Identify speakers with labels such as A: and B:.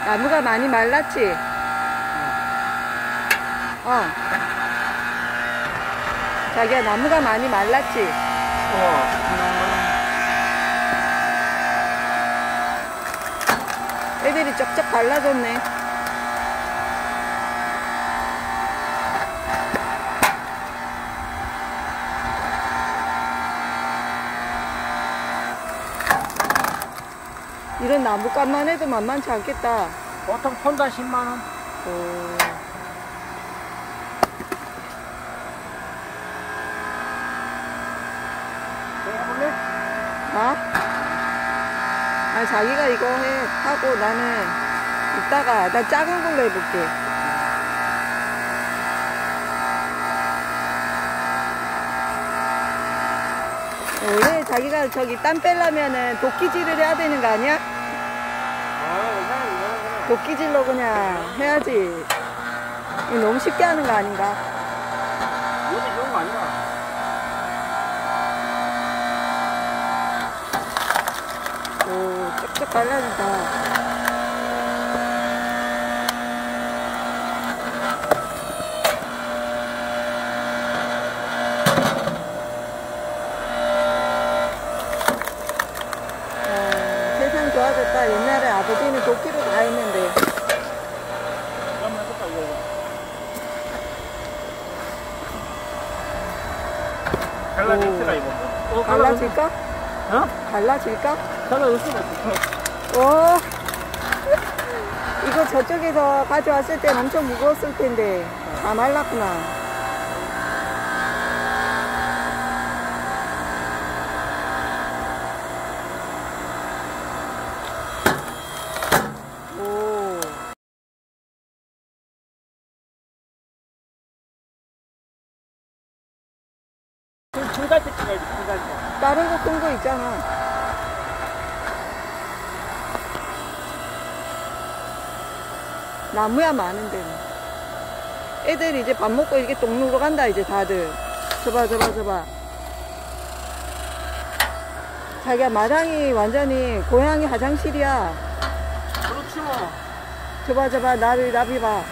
A: 나무가 많이 말랐지? 자기야, 나무가 많이 말랐지? 애들이 쩍쩍 갈라졌네. 이런 나무값만 해도 만만치 않겠다.
B: 보통 폰다 10만원. 해볼래?
A: 아니, 자기가 이거 하고 나는 이따가 나 작은 걸로 해볼게. 원래 자기가 저기 땀 빼려면은 도끼질을 해야 되는 거 아니야? 도끼질로 그냥 해야지. 이거 너무 쉽게 하는 거 아닌가?
B: 이것도 좋은 거 아니야?
A: 오, 쩍쩍 갈라진다. 세상 좋아졌다. 옛날에 아버지는 도끼로 다 했는데.
B: 한번 해볼까, 이거. 갈라질까, 이거?
A: 갈라질까?
B: 어?
A: 갈라질까?
B: 갈라질 수가 있어.
A: 오, 이거 저쪽에서 가져왔을 땐 엄청 무거웠을 텐데 다 말랐구나. 오,
B: 중간 때 찍어야지, 중간 때.
A: 다른 거 큰 거 있잖아. 나무야 많은데. 애들이 이제 밥 먹고 이렇게 동루로 간다 이제 다들. 저봐. 자기야, 마당이 완전히 고양이 화장실이야.
B: 그렇지 뭐.
A: 저봐 나비 봐.